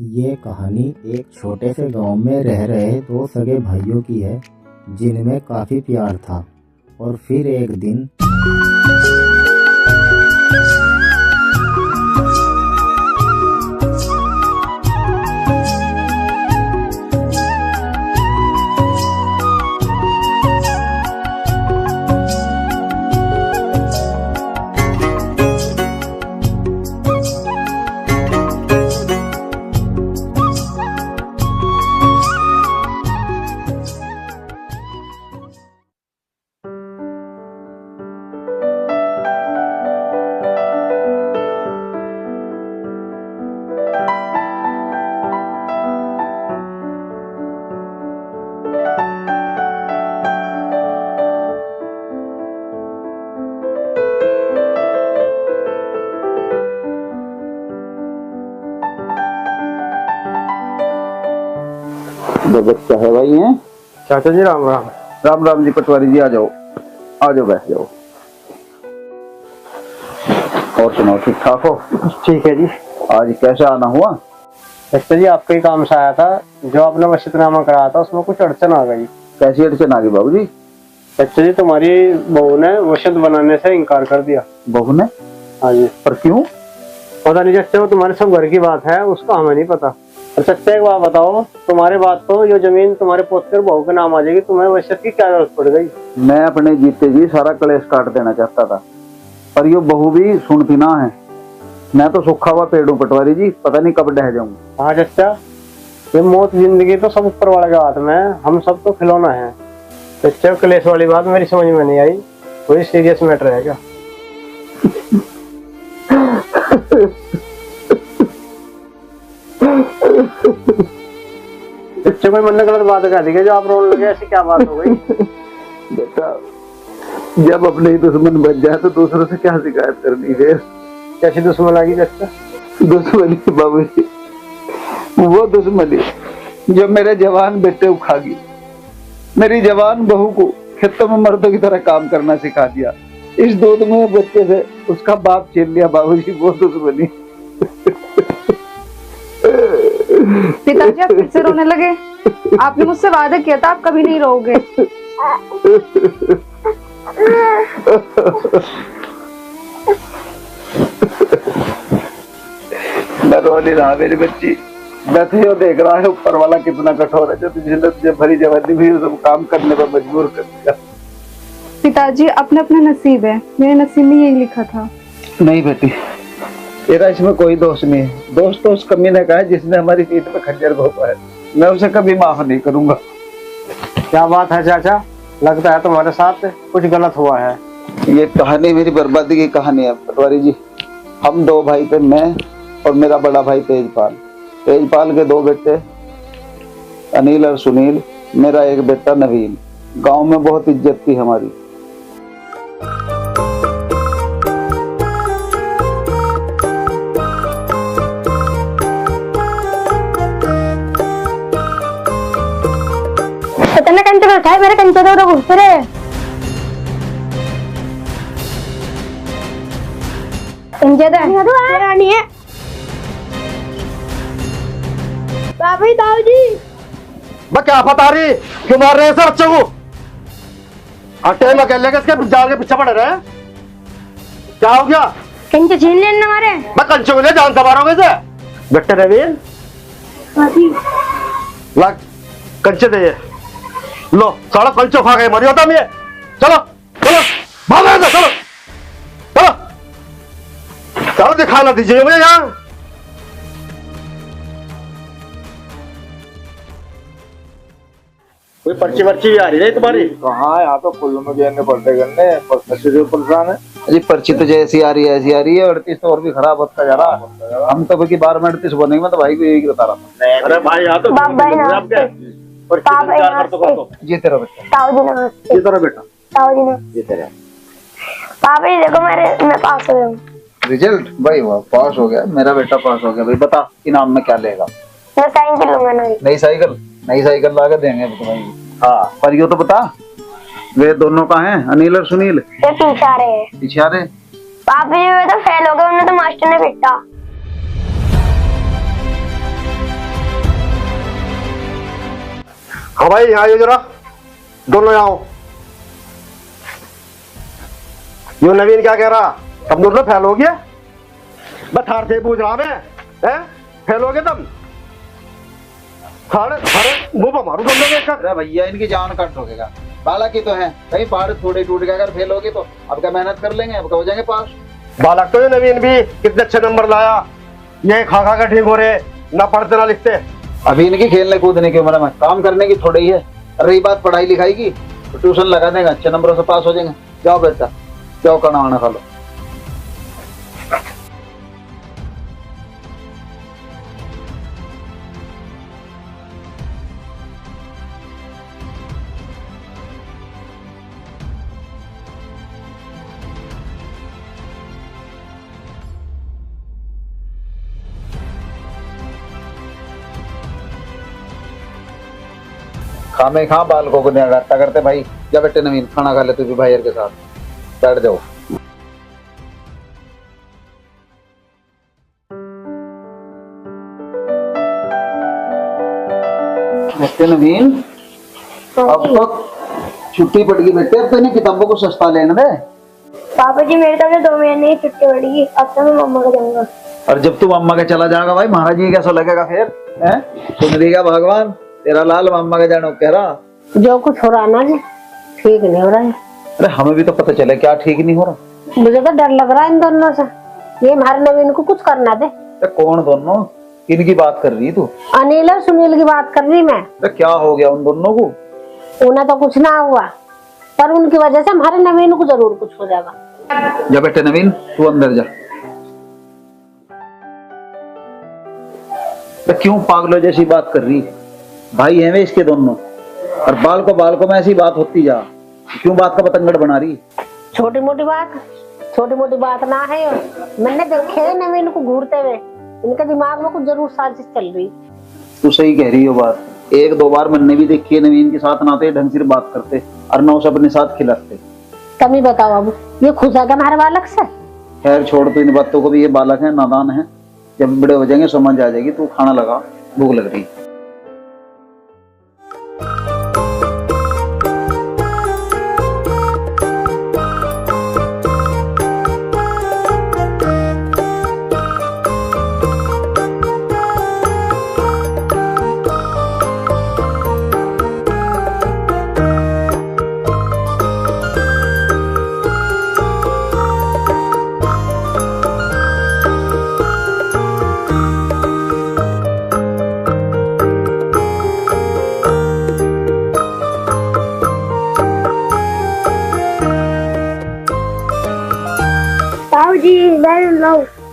ये कहानी एक छोटे से गांव में रह रहे दो सगे भाइयों की है जिनमें काफी प्यार था। और फिर एक दिन बच्चा है भाई हैं? चाचा जी राम राम। राम राम जी। पटवारी जी आ जाओ बैठ जाओ। और सुनाओ, ठीक ठाक हो? ठीक है जी। आज कैसे आना हुआ? चाचा जी आपके ही काम से आया था। जो आपने वसीयतनामा कराया था उसमें कुछ अड़चन आ गई। कैसी अड़चन आ गई बाबू जी? चाचा जी तुम्हारी बहू ने वसीयत बनाने से इनकार कर दिया। बहू ने? हाँ जी। पर क्यों? पता नहीं चाचा, वो तुम्हारे सब घर की बात है, उसका हमें नहीं पता। और चाचा एक बात बताओ, तुम्हारे बात तो ये जमीन तुम्हारे पोते और बहू के नाम आ जाएगी, तुम्हें वसीयत की क्या जरूरत पड़ गई? मैं अपने जीते जी सारा कलेश काट देना चाहता था, पर ये बहू भी सुनती ना है। मैं तो सूखा हुआ पेड़ हूँ पटवारी जी, पता नहीं कब ढह जाऊंगा। हाँ चाचा, ये मौत जिंदगी तो सब ऊपर वाले के हाथ में है, हम सब तो खिलौना है। चाचा कलेश वाली बात मेरी समझ में नहीं आई, कोई सीरियस मैटर है क्या? बच्चे कोई मन गलत बात कर दी जो आप रोने लगे, ऐसी क्या बात हो गई? बेटा, जब अपने ही दुश्मन बन जाए तो दूसरों से क्या शिकायत करनी है? कैसी दुश्मन आ गई चाचा? दुश्मनी बाबू जी, वो दुश्मनी जो मेरे जवान बेटे को खा गई, मेरी जवान बहू को खेतों में मर्दों की तरह काम करना सिखा दिया, इस दूध में बच्चे से उसका बाप छीन लिया बाबू जी, वो दुश्मनी। पिताजी आप फिर से रोने लगे। आपने मुझसे वादा किया था आप कभी नहीं रोओगे। मैं रो नहीं रहा मेरी बच्ची, मैं तो देख रहा है ऊपर वाला कितना कठोर है जो तुझे भरी जवानी भी सब काम करने पर मजबूर कर दिया। पिताजी अपने अपने नसीब है, मेरे नसीब में यही लिखा था। नहीं बेटी, तेरा इसमें कोई दोष नहीं है। दोष तो उस कमीने का है जिसने हमारी पीठ पे खंजर घोंपा है। मैं उसे कभी माफ नहीं करूंगा। क्या बात है चाचा, लगता है तुम्हारे साथ कुछ गलत हुआ है। ये कहानी मेरी बर्बादी की कहानी है पटवारी जी। हम दो भाई थे, मैं और मेरा बड़ा भाई तेजपाल। तेजपाल के दो बेटे अनिल और सुनील, मेरा एक बेटा नवीन। गांव में बहुत इज्जत थी हमारी। कंचे पर उठाए, मेरे कंचे तो घुस रहे। कंचे तो रानी है। बाबू दाऊ जी, मैं क्या बता रही, क्यों मार रहे हैं सर बच्चे को? अटे में कहले इसके जाल के पीछे पड़े रहे, क्या हो गया? कंचे छीन लेना हमारे। मैं कंचे को ले जान से मारोगे इसे? बेटे रवीन ला कंचे दे, लो साला कंचो खा गए, मरी होता मैं। चलो चलो भागो, चलो चलो चलो, दिखाना दीजिए मुझे यहाँ। कोई पर्ची वर्ची आ रही है तुम्हारी? कहाँ, यहाँ तो फुल में भी पलटे करने परेशान है। अजी पर्ची तो जैसी आ रही है ऐसी आ रही है। 38 तो और भी खराब होता जा रहा है। हम तो की बार में 38 बनेंगे। मैं तो भाई को यही बता रहा था। अरे भाई यहाँ तो जीते रहो बेटा। ताऊ जी नमस्ते। जीते रहो बेटा। ताऊ जी नमस्ते। जीते रहो। पापा जी देखो मैं पास हो गया हूँ। रिजल्ट भाई वाह, पास हो गया मेरा बेटा, पास हो गया। भाई बता इनाम में क्या लेगा? मैं साइकिल लूंगा। नई साइकिल ला के देंगे तुम्हें। हाँ, पर यो तो बता, वे दोनों कहाँ हैं, अनिल और सुनील? ये पीछे आ रहे हैं। पीछे आ रहे? पापा जी वे तो फेल हो गए, उन्हें तो मास्टर ने पिटा। भाई यहाँ आइए जरा, दोनों आओ। यो नवीन क्या कह रहा, तुम दोनों फेल हो गया? मैं थार से पूछ रहा, मैं फेल हो गए तुम? थारे थारे मुंह पर मारू दोनों के। अरे भैया इनकी जान काट ठोकेगा, बालक ही तो है, कहीं पहाड़ थोड़े टूट गया, अगर फेल हो गए तो अब क्या मेहनत कर लेंगे, अब क्या हो जाएंगे पास। बालक तो ये नवीन भी कितने अच्छे नंबर लाया, ये खा खा कर ठीक हो रहे, ना पढ़ते ना लिखते। अभी इनकी खेलने कूदने की उम्र में, काम करने की थोड़ी ही है। रही बात पढ़ाई लिखाई की तो ट्यूशन लगा देगा, अच्छे नंबरों से पास हो जाएंगे। जाओ बेटा, जाओ खाना वाना खा लो। खामे खा बालकों को निराता करते भाई। जा बेटे नवीन, खाना खा ले तू भी भाई के साथ, बैठ जाओ। बेटे नवीन, अब तो छुट्टी पड़ गई बेटे, अब तो इन्हें किताबों को सस्ता लेने दे। पापा जी मेरे तो 2 महीने की छुट्टी पड़ेगी, अब तो मैं मम्मा को जाऊंगा। और जब तू मम्मा के चला जाएगा भाई, महाराज जी कैसा लगेगा फिर? हैं? सुन रही क्या भगवान, तेरा लाल मम्मा के जानो कह रहा। जो कुछ हो रहा ना जी, ठीक नहीं हो रहा है। अरे हमें भी तो पता चले क्या ठीक नहीं हो रहा। मुझे तो डर लग रहा है इन दोनों से, ये हमारे नवीन को कुछ करना दे। कौन दोनों, किनकी बात कर रही तू? अनिल और सुनील की बात कर रही मैं। अरे क्या हो गया उन दोनों को? उन्हें तो कुछ ना हुआ, पर उनकी वजह से हमारे नवीन को जरूर कुछ हो जाएगा। जा बेटे नवीन, तू अंदर जा। तो क्यों पागलों जैसी बात कर रही? भाई हैं वे इसके दोनों, और बाल को में ऐसी बात होती जा, क्यों बात का पतंगड़ बना रही? छोटी मोटी बात ना है। मैंने देखे नवीन को घूरते हुए, इनके दिमाग में कुछ जरूर साजिश चल रही। तू सही कह रही हो बात। 1-2 बार मैंने भी देखी है नवीन के साथ, ना तो ढंग से बात करते और ना उसे अपने साथ खिलाते। तुम ही बताओ, अब ये खुश है क्या हमारे बालक से? खैर छोड़, तो इन बातों को भी, ये बालक है, नादान है, जब बड़े हो जाएंगे समझ आ जाएगी। तू खाना लगा, भूख लग रही।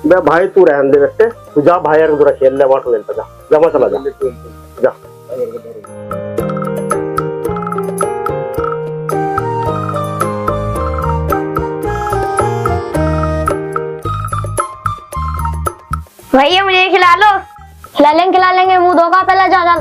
मैं भाई तू रहने दे बेटे, तू जा भाई यार पूरा खेल ले, वाटर ले जा, जा मैं चला जा। भैया मुझे खिला लो। खिला लेंगे, मुंह धोगा पहले, जा जा।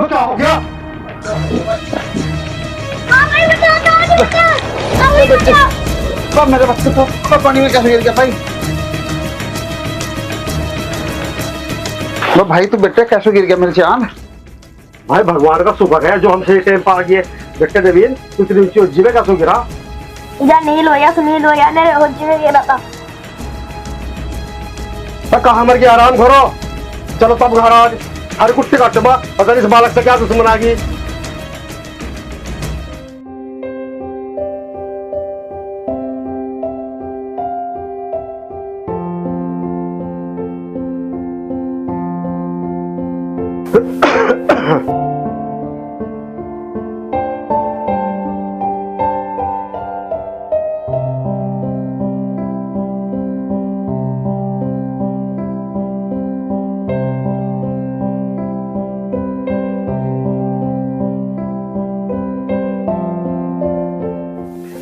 क्या हो गया? मेरे बच्चे को पानी में कैसे गिर गया भाई? भाई तू बेटे कैसे गिर गया मेरे चांद? भाई भगवान का शुक्र है जो हमसे टाइम पा गए। बेटे नवीन तू इतनी ऊंची उज्जी में कैसे गिरा? या नील हो या सुनील हो या मेरे उज्जी में गिरा था। कहा मर गया, आराम करो, चलो तब घर आज। हर कुछ काट बा, पता नहीं इस बालक से क्या दुश्मन आ गई।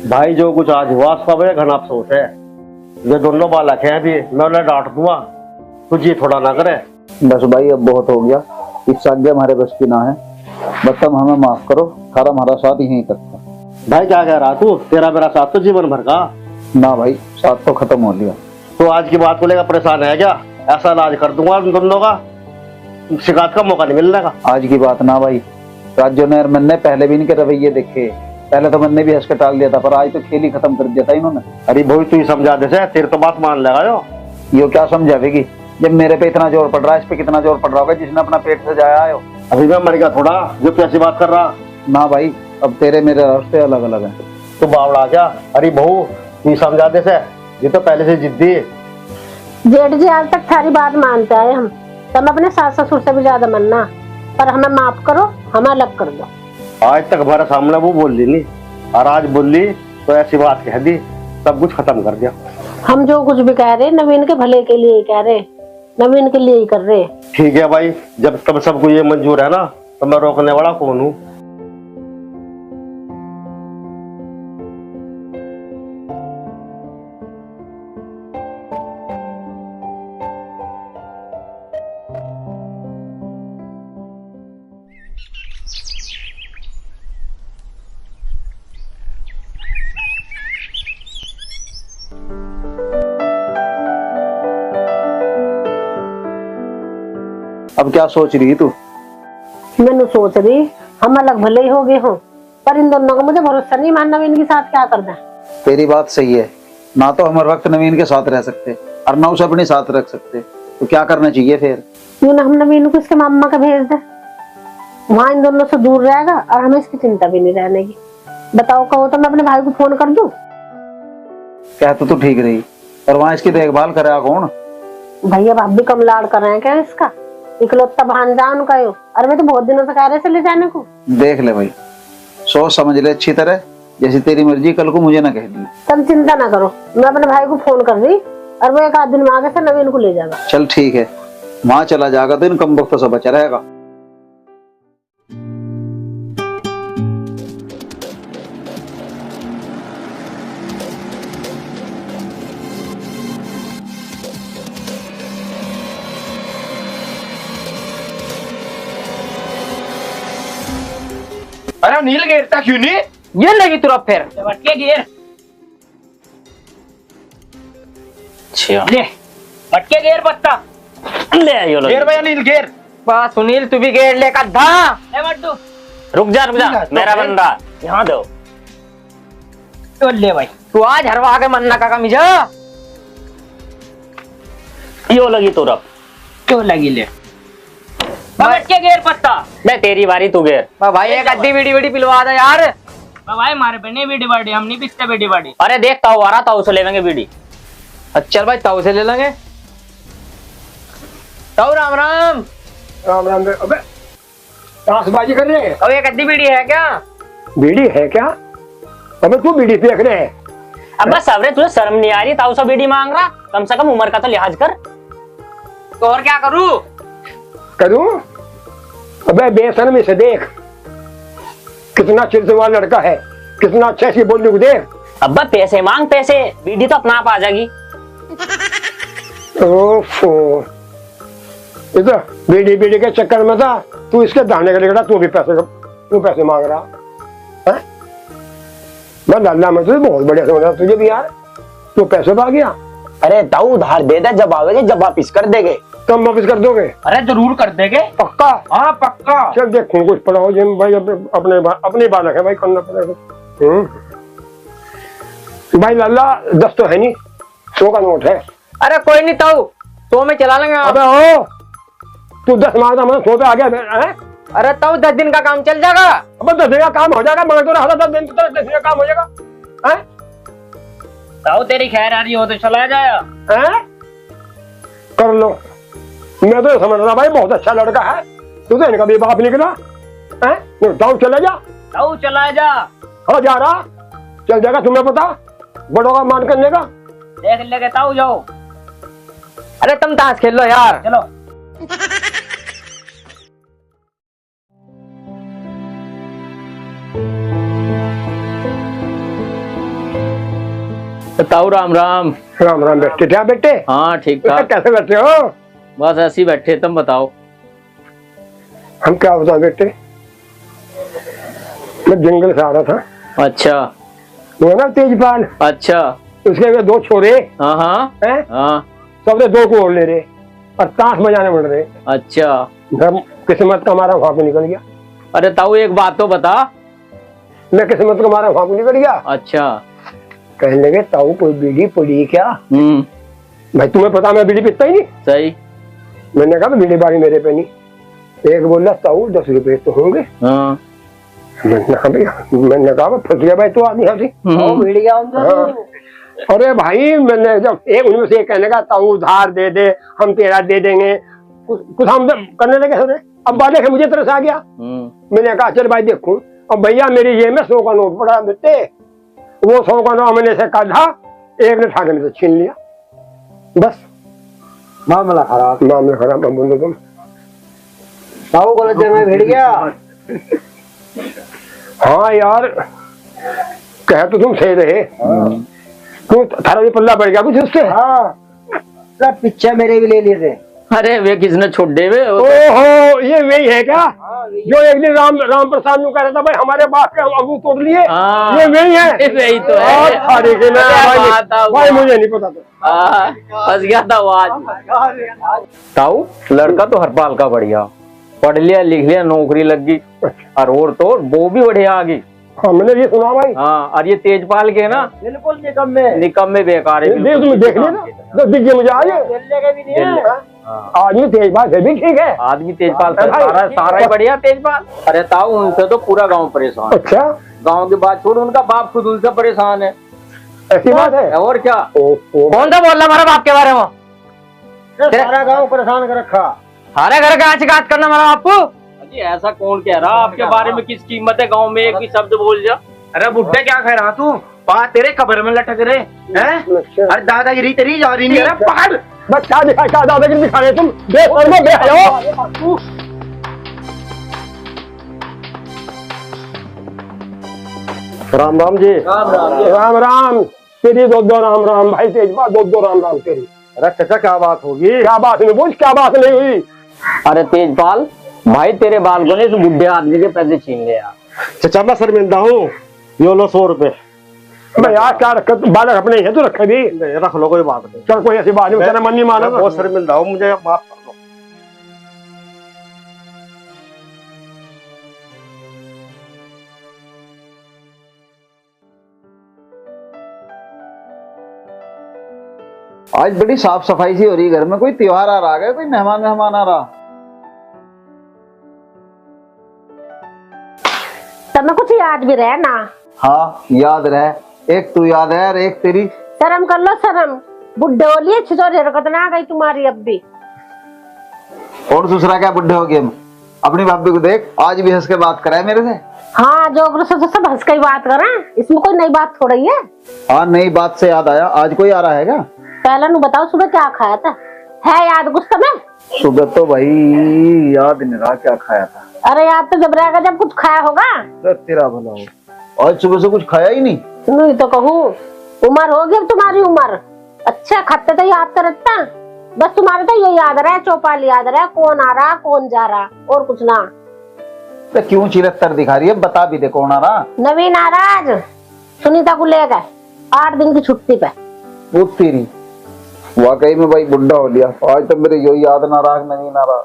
भाई जो कुछ आज हुआ उसका बड़े घना अफसोस है। ये दोनों बालक हैं अभी, मैं उन्हें डांट दूंगा, कुछ ये थोड़ा ना करे। बस भाई अब बहुत हो गया, इससे आगे हमारे बस की ना है। बस तुम हमें माफ करो, सारा हमारा साथ यहीं तक था। भाई क्या कह रहा तू, तेरा मेरा साथ तो जीवन भर का। ना भाई, साथ तो खत्म हो लिया। तो आज की बात को लेकर परेशान है क्या? ऐसा इलाज कर दूंगा उन दोनों का, शिकायत का मौका नहीं मिलने का। आज की बात ना भाई, राजू ने और मैंने पहले भी इनके रवैये देखे। पहले तो मैंने भी हंस के टाल दिया था, पर आज तो खेल ही खत्म कर दिया था इन्होंने। अरे भाई तू ही समझा दे से, तेरे तो बात मान लेगा यो क्या समझावेगी, जब मेरे पे इतना जोर पड़ रहा है, इस पे कितना जोर पड़ रहा होगा जिसने अपना पेट सजाया है। अभी मैं मर गया थोड़ा जो तू ऐसी बात कर रहा। ना भाई, अब तेरे मेरे रास्ते अलग अलग हैं। तू बावड़ा क्या? अरे बहू तू समझा दे से, ये तो पहले से जिद्दी। जेठ जी आज तक सारी बात मानते आए हम, तुम अपने सास ससुर से भी ज्यादा मानना, पर हमें माफ करो, हमें अलग कर दो। आज तक हमारे सामने वो बोल ली नहीं, और आज बोल ली तो ऐसी बात कह दी, सब कुछ खत्म कर दिया। हम जो कुछ भी कह रहे नवीन के भले के लिए ही कह रहे, नवीन के लिए ही कर रहे। ठीक है भाई, जब तब सबको ये मंजूर है ना, तो मैं रोकने वाला कौन हूँ। अब क्या सोच रही तू? मैंने सोच रही हम अलग भले ही हो गए हो, पर इन दोनों को मुझे भरोसा नहीं, मान नवीन के साथ क्या करना है। तेरी बात सही है, ना तो हम हर वक्त नवीन के साथ रह सकते और ना उसे अपने साथ रख सकते, तो क्या करना चाहिए फिर? क्यों ना हम नवीन को इसके मामा का भेज दे, वहाँ इन दोनों से दूर रहेगा और हमें इसकी चिंता भी नहीं रहने की। बताओ कहो तो मैं अपने भाई को फोन कर दूं? क्या तो ठीक रही, पर वहाँ इसकी देखभाल करेगा कौन? भैया आप भी कम लाड़ कर रहे हैं क्या इसका? इकलौता भांजा उनका हो, अरे मैं तो बहुत दिनों से कह रहे थे ले जाने को। देख ले भाई, सोच समझ ले अच्छी तरह, जैसी तेरी मर्जी, कल को मुझे ना कह दी। तुम चिंता ना करो, मैं अपने भाई को फोन कर दी और वो एक आध दिन में आगे से नवीन को ले जाएगा। चल ठीक है, वहाँ चला जाएगा तो इन कम वक्त से बचा रहेगा। अरे नील गिरता क्यों नहीं? ये लगी तुरंत फिर भटके गिर। ले भटके गिर पत्ता ले आयो गिर भैया नील गिर। बस सुनील तू भी गिर ले कद्धा। ले मट्टू रुक जा मेरा बंदा यहाँ दो तो ले भाई तू आज हरवा के मन्ना का कमीजा यो लगी तुरंत क्यों लगी ले भटके गिर पत्ता। मैं तेरी बारी तू गिर भाई एक अद्धी बीड़ी पिलवा दे यार। भाई मारे पे नहीं बीड़ी बाड़ी हम नहीं पिसते बीड़ी बाड़ी। अरे देख ताऊ आ रहा ताऊ से ले लेंगे बीड़ी। अच्छा भाई ताऊ से ले लेंगे। ताऊ राम राम। राम राम। अबे ताशबाजी कर रहे हैं? अब एक अद्धी बीड़ी है क्या? बीड़ी है क्या? अबे तू बीड़ी फेंक रहे हैं? अब बस सबरे तुझे शर्म नहीं आ रही? ताऊ से बीड़ी मांग रहा, कम से कम उम्र का तो लिहाज कर। तो और क्या करूं? अबे बेशर्म इसे देख, कितना चिड़चिड़ा लड़का है, कितना अच्छा सी बोलने को देख। अब पैसे मांग पैसे, बीड़ी तो अपना आप आ जाएगी। ओफो, इधर बीड़ी के चक्कर में था तू इसके दाने का लेकर तू पैसे मांग रहा है? मैं लाला में तुझे बहुत बढ़िया समझ रहा तुझे भी यार, तू पैसे पा गया। अरे ताऊ उधार दे दे, जब आवेगे जब वापिस कर देगे। कब वापिस कर दोगे? अरे जरूर कर देंगे। पक्का? हाँ पक्का। चल देखो कुछ पढ़ाओ जिम भाई, अपने बालक है भाई, करना पड़ेगा। भाई लाला 10 तो है नहीं, 100 का नोट है। अरे कोई नहीं ताऊ, 100 में चला लेंगे। अबे ओ, तू 10 मांगता मैं 100 पे आ गया है? अरे ताऊ 10 दिन का काम चल जाएगा। अब 10 दिन का काम हो जाएगा, मगर तो 10 दिन 10 दिन का काम हो जाएगा है? ताऊ तेरी खैर आ रही हो तो चला जाएगा। कर लो, मैं तो समझ रहा भाई बहुत अच्छा लड़का है, तू तो इनका भी बाप निकला है। ताऊ चला जा। ताऊ चला जा। हाँ जा रहा, चल जाएगा, तुम्हें पता बड़ों का मान करने का। देख लेके ताऊ जाओ। अरे तुम ताश खेल लो यार, चलो। ताऊ राम राम। राम राम बेटे। क्या बेटे? हाँ ठीक ठाक। कैसे बैठे हो? बस ऐसे ही बैठे, तुम बताओ। हम क्या बताओ बेटे, मैं जंगल से आ रहा था। अच्छा। वो ना तेजपाल। अच्छा। उसके 2 छोरे। हाँ हाँ हैं? हाँ। सबसे 2 को ओढ़ ले रहे और ताश बजाने बढ़ रहे। अच्छा। किस्मत का हमारा वहां पे निकल गया। अरे ताऊ एक बात तो बता। मैं किस्मत का हमारा वहां पे निकल गया। अच्छा। कहने लगे ताऊ कोई बीड़ी पड़ी क्या? भाई तुम्हें पता मैं बीड़ी पीता ही नहीं। सही। मैंने कहा बीड़ी बारी मेरे पे नहीं। एक बोला ताऊ 10 रुपए तो होंगे। हाँ। मैंने कहा फंस गया भाई, तो आदमी बीड़ी क्या? अरे भाई मैंने जब एक उनमें से एक कहने का ताऊ उधार दे दे, हम तेरा दे देंगे, कुछ हम करने लगे। अब बात देखे मुझे तरस आ गया। मैंने कहा चल भाई देखूं। अब भैया मेरी ये में 100 का नोट पड़ा बेटे, वो 100 का नोट मैंने से काढ़ा, एक ने ठाके में से छीन लिया। बस मामला खराब। मामला खराब। अब बोलो तुम ताऊ गलत जगह भिड़ गया। हाँ यार कह तो तुम सही रहे। क्यों थारा भी पल्ला बढ़ गया कुछ उससे? हाँ पीछे मेरे भी ले लिए थे। अरे वे किसने छोड़ दे वे? ओहो ये वही है क्या? जो एक दिन राम प्रसाद कह रहा था भाई हमारे बाप के अबू तोड़ लिए। ये वही है। वही तो है। भाई मुझे नहीं पता था। फंस गया था वो आज। ताऊ लड़का तो हरपाल का बढ़िया, पढ़ लिया लिख लिया, नौकरी लग गई, और तो वो भी बढ़िया आ गई। हाँ मैंने ये सुना भाई। हाँ और ये तेजपाल के ना बिल्कुल निकम्मे बेकार है। तुम देख लेना तो दिख गया मुझे आज। आदमी तेजपाल से भी ठीक है। आदमी तेजपाल से सारा ही बढ़िया तेजपाल। अरे ताऊ उनसे तो पूरा गांव परेशान। अच्छा। गांव की बात छोड़, उनका बाप खुद उनसे परेशान है। ऐसी बात है? और क्या। कौन सा बोल रहा हमारा बाप के बारे में? सारा गांव परेशान कर रखा। सारे घर का शिकायत करना हमारा बापू? अजी ऐसा कौन कह रहा आपके बारे में? किस कीमत है गांव में एक भी शब्द बोल जा। अरे बुड्ढे क्या कह रहा तू? बात तेरे कब्र में लटक रहे हैं। अरे दादागिरी तेरी जा रही नहीं। अरे पकड़। बस क्या दिखा, क्या दादागिरी दिखा रहे तुम? राम राम जी। राम राम। तेरी दो राम राम भाई तेजपाल, दो राम राम तेरी। अरे चाचा क्या बात होगी? क्या बात नहीं बोल, क्या बात नहीं हुई? अरे तेजपाल भाई तेरे बालकों ने इस बुढ़े आदमी के पैसे छीन लिया। चाचा मैं शर्मिंदा हूँ, यो लो 100 रुपए। मैं यार क्या रख, बालक अपने ही है तो रखे भी। रख लो कोई बात नहीं। चल कोई ऐसी बात नहीं, तेरा मन नहीं माना। बहुत शर्मिंदा हूँ, मुझे माफ कर दो। आज बड़ी साफ सफाई सी हो रही है घर में। कोई त्योहार आ रहा है? कोई मेहमान आ रहा? तब कुछ याद भी रहे ना। हाँ याद रहे। एक तू याद है और एक तेरी। शर्म कर लो शर्म। बुढ़े हो लिए छिछोरे हरकत ना आ गई तुम्हारी अब भी। और दूसरा क्या बुढ़े हो गए? अपनी भाभी को देख, आज भी हंस के बात कराए मेरे से। हाँ जो सब हंस के बात करें, इसमें कोई नई बात थोड़ी है। हाँ नई बात से याद आया, आज कोई आ रहा है क्या? पहले नु बताओ सुबह क्या खाया था? है याद कुछ तुम्हें? सुबह तो भाई याद नहीं रहा क्या खाया था। अरे याद तो जब रहेगा जब कुछ खाया होगा। तेरा भला हो, आज सुबह से कुछ खाया ही नहीं। नहीं तो कहूँ उम्र होगी अब तुम्हारी उम्र। अच्छा खाते तो याद करता, बस तुम्हारे तो ये याद रहा, चौपाल याद रहा, कौन आ रहा कौन जा रहा, और कुछ ना। तो क्यों चिरत्तर दिखा रही है? बता भी दे कौन आ रहा। नवीन आ रहा आज, सुनीता को ले गए 8 दिन की छुट्टी पे। वो तेरी वाकई में भाई बुढ़ा हो लिया। आज तो मेरे यो याद ना रहा, नवीन आ रहा।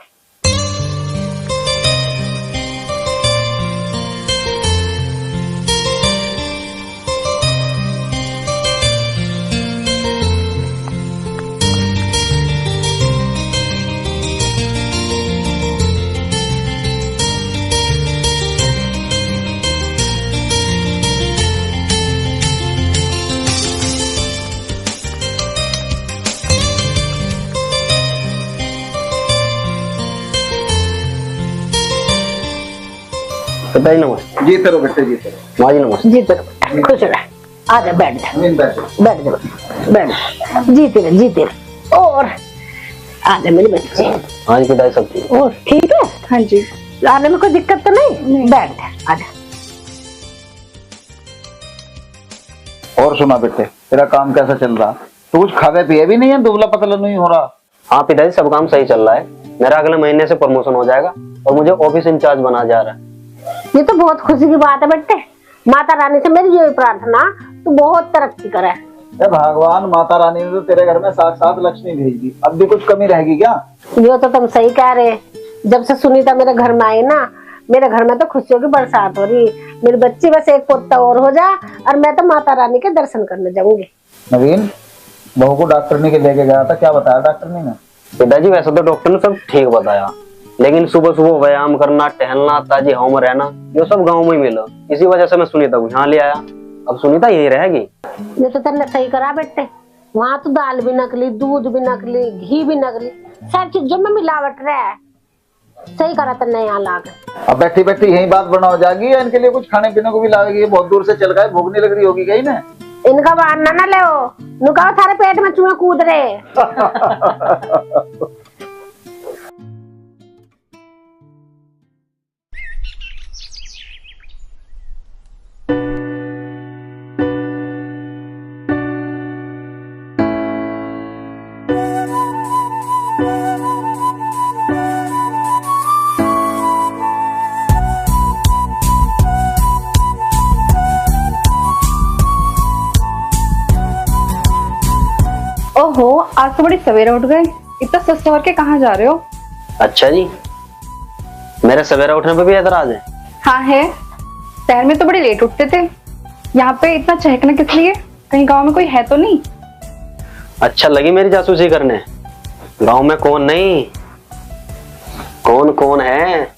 नमस्ते। जीते रहो बेटे, जीते रहो। माँ जी नमस्ते। जीते रहो, खुश रह। आजा बैठ जा, बैठ जा, जीते रहे। और आजा मेरे बच्चे। हाँ जी पिताजी सब ठीक। और ठीक है? हाँ जी। आने में कोई दिक्कत तो नहीं? बैठ जा, आजा। और सुना बेटे, तेरा काम कैसा चल रहा? तू कुछ खावे पिए भी नहीं है, दुबला पतला नहीं हो रहा? हाँ पिताजी, सब काम सही चल रहा है। मेरा अगले महीने से प्रमोशन हो जाएगा और मुझे ऑफिस इंचार्ज बना जा रहा है। ये तो बहुत खुशी की बात है बेटे। माता रानी से मेरी यही प्रार्थना, तू बहुत तरक्की करे। भगवान माता रानी ने तो तेरे घर में साक्षात लक्ष्मी भेज दी, अब भी कुछ कमी रहेगी क्या? ये तो तुम सही कह रहे। जब से सुनीता मेरे घर में आई ना, मेरे घर में तो खुशियों की बरसात हो रही। मेरी बच्ची बस एक पोता और हो जा और मैं तो माता रानी के दर्शन करने जाऊंगी। नवीन, बहू को डॉक्टर ने के लेके गया था, क्या बताया डॉक्टर ने? पिताजी वैसे तो डॉक्टर ने सब ठीक बताया, लेकिन सुबह सुबह व्यायाम करना, टहलना, ताजी हवा में रहना, ये सब गाँव में ही मिला। इसी वजह से मैं सुनीता को यहाँ ले आया। अब सुनीता यही रहेगी। ये तो तुमने सही करा बेटे। वहाँ तो दाल भी नकली, दूध भी नकली, घी भी नकली, सब चीजों में मिलावट रहा है। सही करा तुमने यहाँ लाकर। अब बैठी बैठी यही बात बना हो जाएगी या इनके लिए कुछ खाने पीने को भी लाएगी? बहुत दूर से चल गए, भूख नहीं लग रही होगी कहीं ना? इनका बहाना ना ले, नुकाओ थारे पेट में चूहे कूद रहे। ओहो, आज तो बड़ी सवेरे उठ गए। इतना सच सवर के कहाँ जा रहे हो? अच्छा जी, मेरे सवेरे उठने पे भी एतराज है? हाँ है। शहर में तो बड़ी लेट उठते थे, यहाँ पे इतना चहकना किस लिए? कहीं गांव में कोई है तो नहीं? अच्छा लगी मेरी जासूसी करने? गांव में कौन नहीं, कौन कौन है?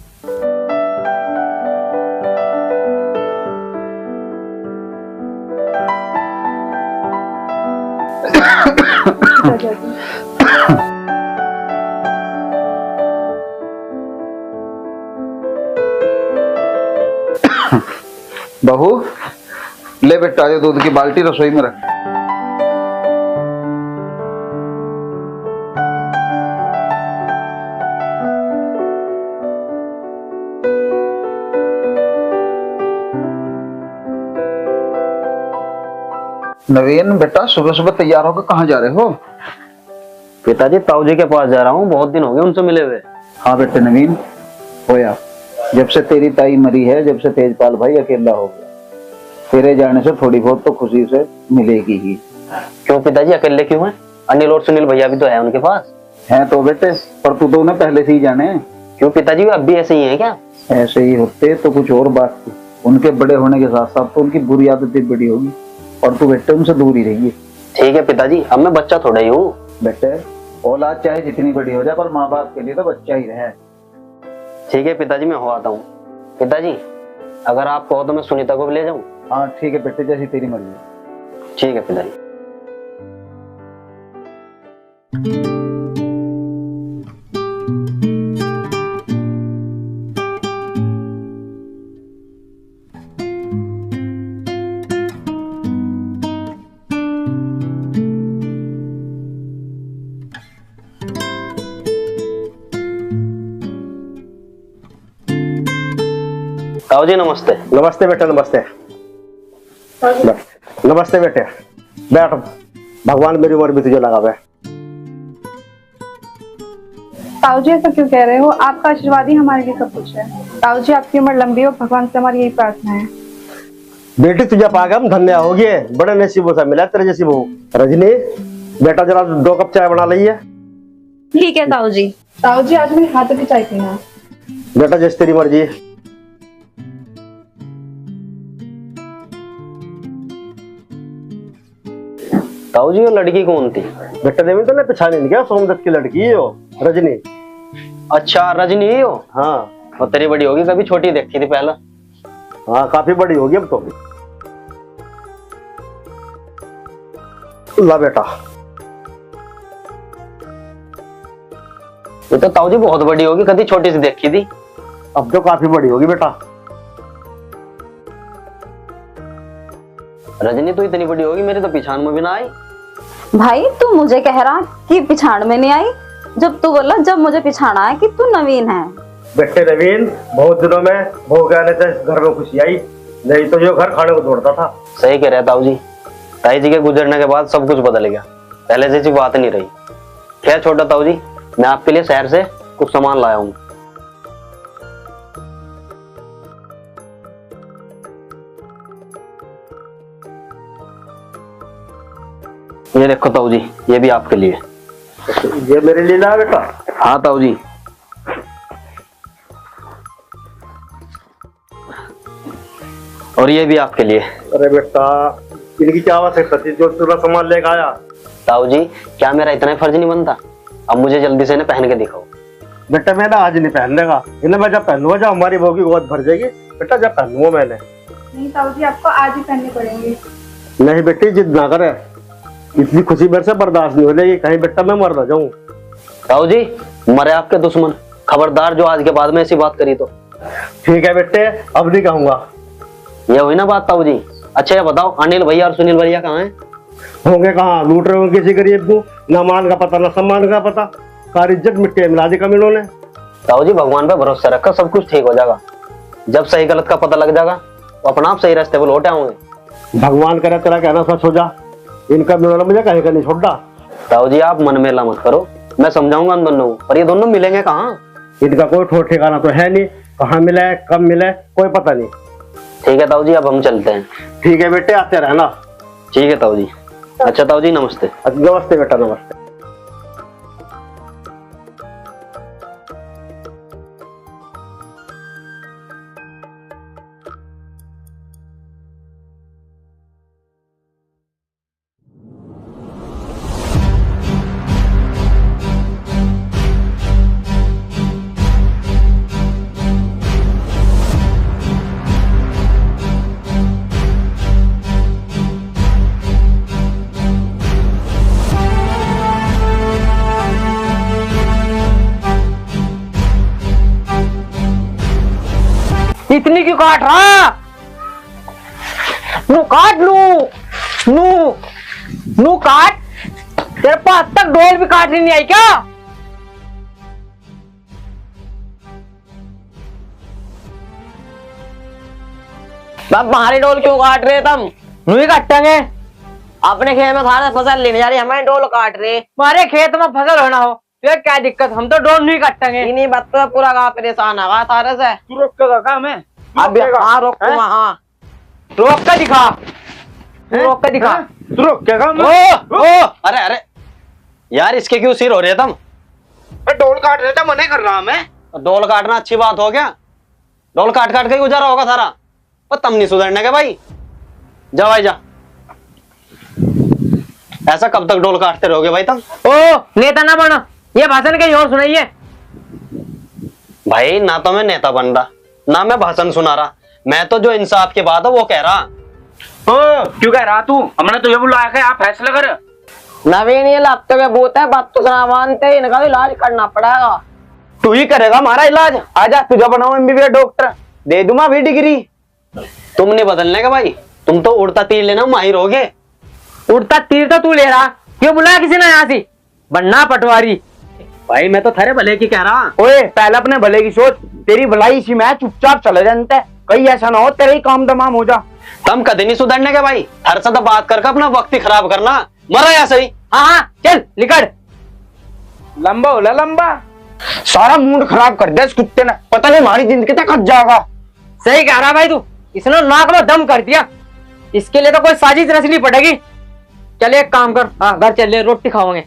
बहू, ले बेटा ये दूध की बाल्टी रसोई में रख। नवीन बेटा, सुबह सुबह तैयार होकर कहाँ जा रहे हो? पिताजी, ताऊ जी के पास जा रहा हूँ, बहुत दिन हो गए उनसे मिले हुए। हाँ बेटे नवीन, होया। जब से तेरी ताई मरी है, जब से तेजपाल भाई अकेला हो गया, तेरे जाने से थोड़ी बहुत तो खुशी से मिलेगी ही। क्यों पिताजी, अकेले क्यों है? अनिल और सुनील भैया भी तो है उनके पास। हैं तो बेटे, पर तू तो उन्हें पहले से ही जाने। क्यों पिताजी, अब भी ऐसे ही है क्या? ऐसे ही होते तो कुछ और बात थी। उनके बड़े होने के साथ साथ तो उनकी बुरी आदतें बड़ी होगी, और तू बेटे उनसे दूर ही रहिए। ठीक है पिताजी, अब मैं बच्चा थोड़ा ही हूँ। बेटे, औलाद चाहे जितनी बड़ी हो जाए, पर माँ बाप के लिए तो बच्चा ही रहे। ठीक है पिताजी, मैं हो आता हूँ। पिताजी, अगर आप कहो तो मैं सुनीता को भी ले जाऊँ? हाँ ठीक है बेटे, जैसी तेरी मर्जी। ठीक है पिताजी। ताऊ जी नमस्ते। नमस्ते बेटे, नमस्ते। नमस्ते बेटे, बैठ। भगवान मेरी उम्र भी तुझे लगावे। ताऊ जी ऐसा क्यों कह रहे हो? आपका आशीर्वाद ही हमारे लिए सब कुछ है। ताऊ जी आपकी उम्र लंबी हो, भगवान से हमारी यही प्रार्थना है। बेटी तुझे पाकर हम धन्य हो गए, बड़े नसीबों से मिला तेरे जैसी बहू। रजनी बेटा, जरा 2 कप चाय बना लीजिए। ठीक है ताऊ जी। ताऊ जी आज मेरे हाथों की चाय पीना। बेटा जैसे तेरी मर्जी। ताऊ जी, वो लड़की कौन थी? बेटा देवी तो नहीं पहचानी नहीं क्या? सोमदत्त की लड़की है वो, रजनी। अच्छा, रजनी ही हो? हाँ। और तेरी बड़ी होगी, कभी छोटी देखी थी पहले। हाँ, काफी बड़ी होगी अब तो। ला बेटा। ये तो ताऊ जी बहुत बड़ी होगी, कभी छोटी सी देखी थी। अब तो काफी बड़ी होगी बेटा। रजनी तो इतनी बड़ी होगी, मेरी तो पिछान में भी ना आई। भाई तू मुझे कह रहा कि पिछाड़ में नहीं आई, जब तू बोला जब मुझे पिछाड़ा है कि तू नवीन है। बेटे नवीन, बहुत दिनों में बहू के आने से घर में खुशी आई, नहीं तो जो घर खाने को दौड़ता था। सही कह रहे ताऊ जी। ताई जी के गुजरने के बाद सब कुछ बदल गया, पहले जैसी बात नहीं रही। खैर छोटा ताऊ जी, मैं आपके लिए शहर से कुछ सामान लाया हूँ। ये देखो ताऊ जी, ये भी आपके लिए। ये मेरे लिए लाया बेटा? हाँ ताऊ जी। और ये भी आपके लिए। अरे बेटा, इनकी क्या आवश्यकता थी जो पूरा सामान लेकर आया? ताऊ जी, क्या मेरा इतना ही फर्ज नहीं बनता? अब मुझे जल्दी से इन्हें पहन के दिखाओ। बेटा मैं ना आज नहीं पहन लेगा इन्हें, मैं जब पहनूंगा जब हमारी बहू की गोद भर जाएगी बेटा, जब पहनूंगा मैंने। नहीं ताऊ जी, आपको आज ही पहनने पड़ेंगे। नहीं बेटी, जिद ना करे, इतनी खुशी मेरे से बर्दाश्त नहीं हो जाएगी, कहीं बेटा मैं मर ना जाऊं। ताऊ जी, मरे आपके दुश्मन, खबरदार जो आज के बाद में ऐसी बात करी तो। ठीक है बेटे, अब नहीं कहूंगा। ये हुई ना बात ताऊ जी। अच्छा ये बताओ, अनिल भैया और सुनील भैया कहाँ हैं? होंगे कहाँ, लूट रहे होंगे किसी गरीब को, ना मान का पता ना सम्मान का पता, सारी इज्जत मिट्टी में मिला दी कमीनों ने। ताऊ जी, भगवान पे भरोसा रखकर सब कुछ ठीक हो जाएगा। जब सही गलत का पता लग जाएगा तो अपना आप सही रास्ते पर लौट आएंगे। भगवान करे तेरा कहना सच हो जा, इनका मिलना मुझे कहीं का नहीं छोड़ा। ताऊ जी, आप मन मेला मत करो, मैं समझाऊंगा उन दोनों को, पर ये दोनों मिलेंगे कहाँ? इनका कोई ठोर ठिकाना तो है नहीं, कहाँ मिले कब मिले कोई पता नहीं। ठीक है ताऊ जी, अब हम चलते हैं। ठीक है बेटे, आते रहना। ठीक है ताऊ जी। अच्छा ताऊ जी, नमस्ते। नमस्ते बेटा, नमस्ते। इतनी क्यों काट रहा? नू काट, नू काट। तेरे पास तक डोल भी काटनी नहीं आई क्या? बाप हमारी डोल क्यों काट रहे तुम? नू ही काटेंगे। अपने खेत में थारा फसल लेने जा रही, हमें डोल काट रहे। हमारे खेत में फसल होना हो तो क्या दिक्कत, हम तो डोल नहीं काटेंगे। इन्हीं बात तो पूरा गाँव परेशान है थारे से। तू रोक के दिखा हमें। अब हाँ रोकूंगा, हाँ रोक के दिखा, रोक के दिखा। तू रोक क्या काम? अरे अरे यार, इसके क्यों सिर हो रहे तुम? डोल काट रहे थे, मना कर रहा मैं। डोल काटना अच्छी बात हो क्या? डोल काट काट के गुजारा होगा सारा, पर तुम नहीं सुधरने के भाई। जा भाई जा, ऐसा कब तक डोल काटते रहोगे भाई तुम? ओ नेता ना बनो, ये भाषण कहीं और सुनाइए। भाई ना तो मैं नेता बन रहा ना मैं भाषण सुना रहा, मैं तो जो इंसाफ की बात है वो कह रहा। क्यों कह रहा तू? हमने तुझे बुलाया है, आप फैसला कर। नवीन ये लगते हुए भूत है, बात तो ना मानते, इनका इलाज करना पड़ेगा। तू ही करेगा हमारा इलाज? आजा तुझे बनाओ एमबीबीएस डॉक्टर, दे दूंगा भी डिग्री। तुम नहीं बदलने का भाई, तुम तो उड़ता तीर लेना माहिर हो गए। उड़ता तीर तो तू ले रहा, क्यों बुलाया किसी ने यहाँ से? बनना पटवारी। भाई मैं तो थारे भले की कह रहा। ओए पहले अपने भले की सोच, तेरी भलाई इसी में चुपचाप चले जानते, कहीं ऐसा ना हो तेरे ही काम तमाम हो जा। तुम कदे नहीं सुधरने के भाई, हर सदा बात करके अपना वक्त ही खराब करना। मरा या सही? हाँ चल निकल। लंबा होला लंबा, सारा मूड खराब कर दिया इस कुत्ते ने, पता नहीं हमारी जिंदगी तक कट जाएगा। सही कह रहा भाई तू, इसने नाक में दम कर दिया, इसके लिए तो कोई साजिश रचनी पड़ेगी। चले एक काम कर, हाँ घर चल, रोटी खाओगे।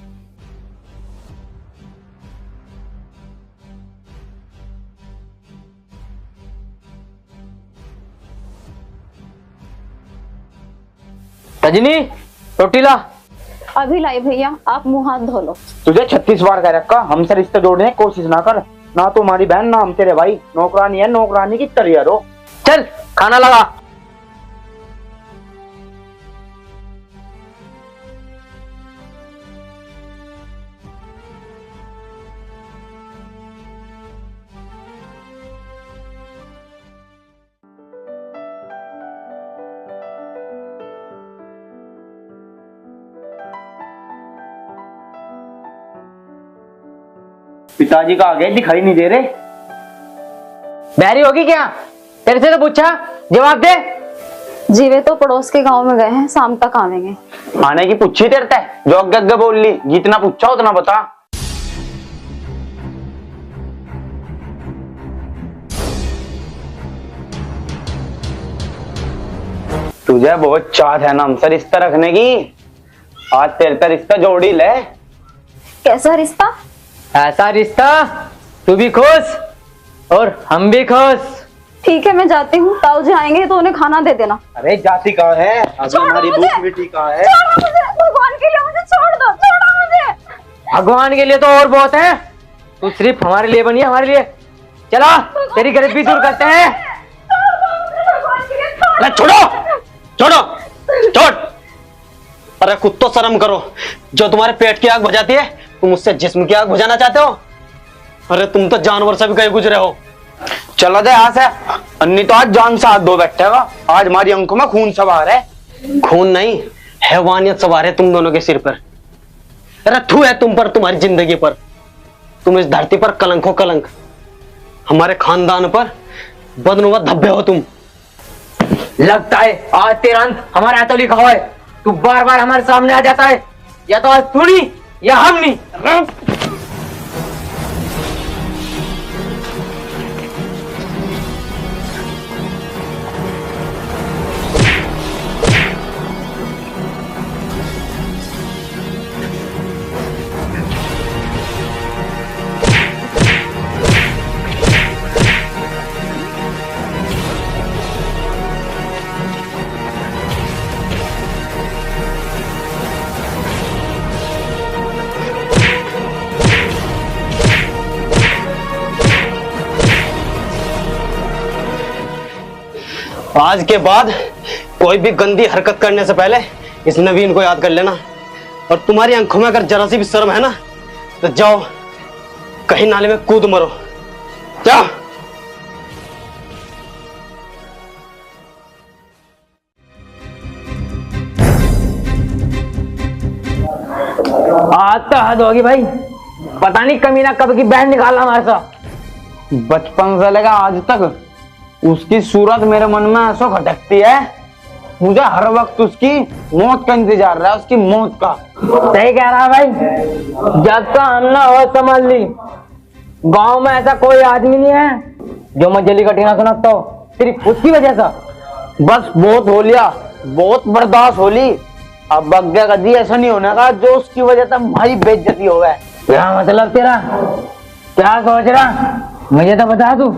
रजनी रोटी ला। अभी लाई भैया, आप मुंह हाथ धो लो। तुझे 36 बार कह रखा, हमसे रिश्ते जोड़ने की कोशिश ना कर, ना तू हमारी बहन ना हम तेरे भाई। नौकरानी है, नौकरानी की तरह रो। चल खाना लगा। पिताजी का आगे दिखाई नहीं दे रहे। बहरी होगी क्या? तेरे से तो पूछा, जवाब दे। जीवे तो पड़ोस के गांव में गए हैं, शाम तक आवेंगे। आने की पूछी तेरे ते जो अग्गे बोल ली, जितना पूछा उतना बता। तुझे बहुत चाहत है ना हमसे रिश्ता रखने की, आज तेरे पे रिश्ता जोड़ी ले। कैसा रिश्ता? ऐसा रिश्ता तू भी खुश और हम भी खुश। ठीक है मैं जाती हूँ, ताऊ जी आएंगे तो उन्हें खाना दे देना। अरे जाती कहाँ है, अभी हमारी भूख मिट्टी कहाँ है? छोड़ो मुझे, भगवान के लिए मुझे छोड़ दो, छोड़ो मुझे। भगवान के लिए तो और बहुत है, तू सिर्फ हमारे लिए बनी है, हमारे लिए। चलो तेरी गरीबी दूर करते हैं। अरे छोड़ो छोड़ो छोड़। अरे खुद तो शर्म करो, जो तुम्हारे पेट की आग बुझाती है तुम उससे जिस्म की आग बुझाना चाहते हो। अरे तुम तो जानवर से भी कहीं गुजरे हो। चलो दे यहाँ से, अन्नी तो आज जान से हाथ धो बैठेगा। आज हमारी आंखों में खून सवार है। खून नहीं, हैवानियत सवार है तुम दोनों के सिर पर। अरे थू है तुम पर, तुम्हारी जिंदगी पर। तुम इस धरती पर कलंक हो कलंक, हमारे खानदान पर बदनुमा धब्बे हो तुम। लगता है आज तेरा अंत हमारे हाथों लिखा हुआ है। तू बार बार हमारे सामने आ जाता है, या तो आज तू नहीं या हम नहीं। आज के बाद कोई भी गंदी हरकत करने से पहले इस नवीन को याद कर लेना। और तुम्हारी आंखों में अगर जरा सी भी शर्म है ना तो जाओ कहीं नाले में कूद मरो। जाओ। आज तो हद होगी भाई, पता नहीं कमीना कब की बहन निकाला हमारे साथ। बचपन से लेकर आज तक उसकी सूरत मेरे मन में ऐसा खटकती है, मुझे हर वक्त उसकी मौत का इंतजार रहा है, उसकी मौत का। सही कह रहा है भाई, जब तक हम ना हो समझ ली, गांव में ऐसा कोई आदमी नहीं है जो मैं जली कटी ना सुनाता हो, सिर्फ उसकी वजह से। बस बहुत हो लिया, बहुत बर्दाश्त हो ली। अब अग्गे कभी ऐसा नहीं होने का जो उसकी वजह से हमारी बेइज्जती हो गए। क्या मतलब तेरा, क्या सोच रहा, मुझे तो बता तू।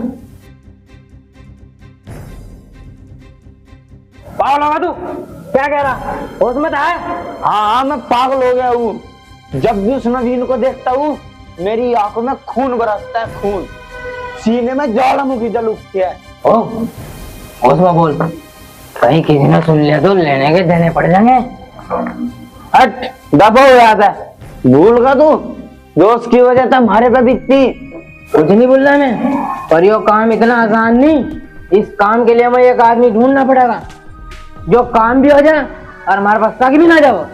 पागल होगा तू, क्या कह रहा, उसमें तो है। हाँ मैं पागल हो गया हूँ। जब भी उस नवीन को देखता हूँ मेरी आंखों में खून बरसता है, खून। सीने में ज्वालामुखी जल उठती है। उसमें बोल, कहीं किसी ने सुन लिया तो लेने के देने पड़ जाएंगे। हट, दफा हो जाता है। भूल गया तू जो उसकी वजह से हमारे पे बीतती। कुछ नहीं बोल रहा मैं, पर यो काम इतना आसान नहीं। इस काम के लिए हमें एक आदमी ढूंढना पड़ेगा जो काम भी हो जाए और हमारे पास ताकि भी ना जाओ।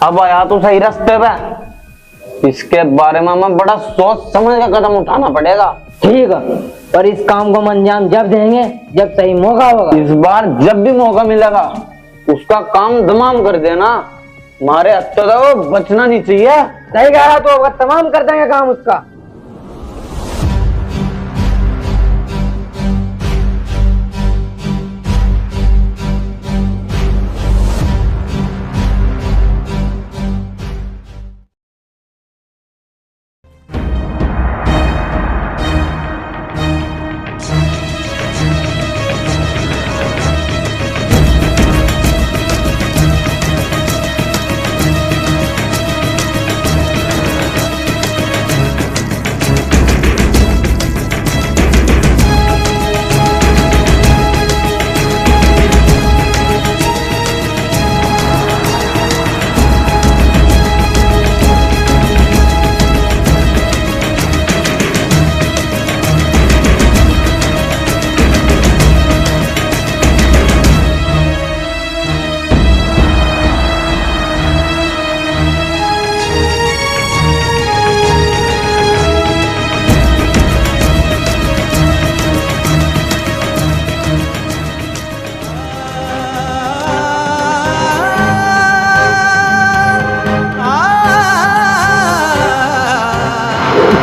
अब आया तो सही रास्ते पे, इसके बारे में हमें बड़ा सोच समझ का कदम उठाना पड़ेगा। ठीक है, पर इस काम को हम अंजाम जब देंगे जब सही मौका होगा। इस बार जब भी मौका मिलेगा उसका काम तमाम कर देना, हमारे हत्या का वो बचना नहीं चाहिए। सही कह रहा, तो तमाम कर देंगे काम उसका।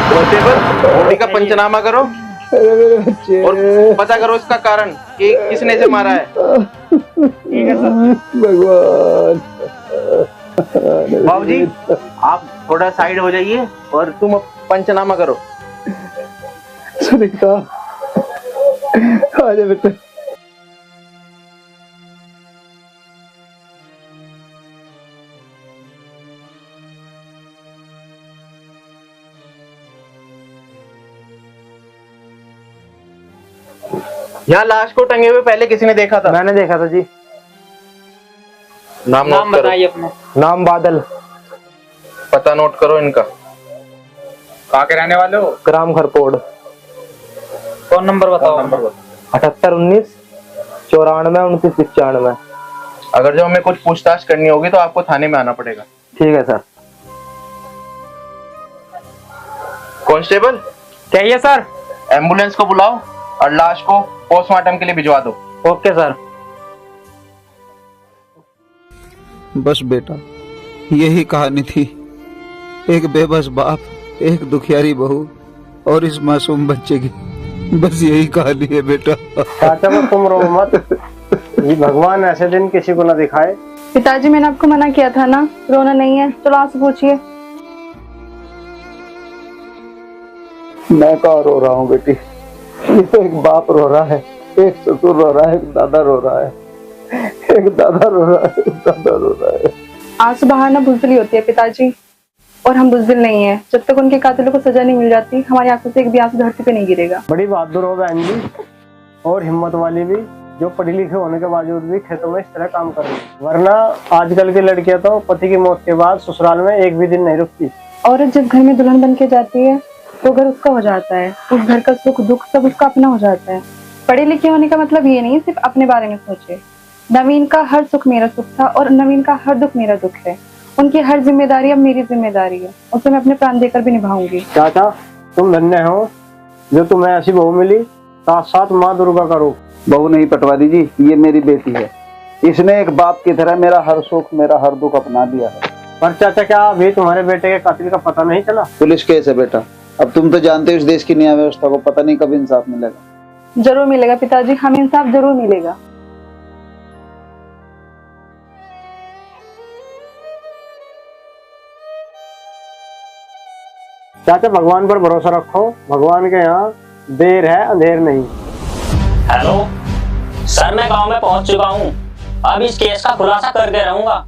कांस्टेबल बॉडी का पंचनामा करो और पता करो इसका कारण कि किसने इसे मारा है। भगवान। बाबूजी आप थोड़ा साइड हो जाइए और तुम पंचनामा करो। सुनीता आजा बेटा। यहाँ लाश को टंगे हुए पहले किसी ने देखा था? मैंने देखा था जी। नाम बताइए अपना। नाम बादल। पता नोट करो इनका। कहाँ के रहने वाले हो? ग्राम खरपोड़। फोन नंबर बताओ। 7819 94 29 95। अगर जो हमें कुछ पूछताछ करनी होगी तो आपको थाने में आना पड़ेगा। ठीक है सर। कांस्टेबल चाहिए सर। एम्बुलेंस को बुलाओ और लाश को पोस्टमार्टम के लिए भिजवा दो। Okay sir. बस बेटा यही कहानी थी। एक बेबस बाप, एक दुखियारी बहू और इस मासूम बच्चे की, बस यही कहानी है बेटा। चाचा को तुम रो मत, ये भगवान ऐसे दिन किसी को ना दिखाए। पिताजी मैंने आपको मना किया था ना, रोना नहीं है। चलो आपसे पूछिए। मैं कहाँ रो रहा हूँ बेटी, ये तो एक बाप रो रहा है, एक ससुर रो रहा है, एक दादा रो रहा है, एक दादा रो रहा है, एक दादा रो रहा है। आंसू बहाना बुज़दिली होती है पिताजी, और हम बुज़दिल नहीं है। जब तक उनके कातिलों को सजा नहीं मिल जाती हमारी आंखों से एक भी आंसू धरती पे नहीं गिरेगा। बड़ी बहादुर हो बहन जी, और हिम्मत वाली भी, जो पढ़ी लिखे होने के बावजूद भी खेतों में इस तरह काम कर रही है। वरना आजकल की लड़कियां तो पति की मौत के बाद ससुराल में एक भी दिन नहीं रुकती। औरत जब घर में दुल्हन बन के जाती है तो घर उसका हो जाता है, उस घर का सुख दुख सब उसका अपना हो जाता है। पढ़े लिखे होने का मतलब ये नहीं सिर्फ अपने बारे में सोचे। नवीन का हर सुख मेरा सुख था और नवीन का हर दुख मेरा दुख है। उनकी हर जिम्मेदारी अब मेरी जिम्मेदारी है, उसे मैं अपने प्राण देकर भी निभाऊंगी। चाचा तुम धन्य हो जो तुम्हें ऐसी बहू मिली, साथ साथ माँ दुर्गा का रूप। बहू नहीं पटवारी जी, ये मेरी बेटी है। इसने एक बाप की तरह मेरा हर सुख मेरा हर दुख अपना दिया है। पर चाचा क्या अभी तुम्हारे बेटे के कातिल का पता नहीं चला? पुलिस केस है बेटा, अब तुम तो जानते हो इस देश की न्याय व्यवस्था को, पता नहीं कब इंसाफ मिलेगा। जरूर मिलेगा पिताजी, हमें इंसाफ जरूर मिलेगा। चाचा भगवान पर भरोसा रखो, भगवान के यहाँ देर है अंधेर नहीं। हेलो सर, मैं गांव में पहुंच चुका हूं। अब इस केस का खुलासा करके रहूंगा।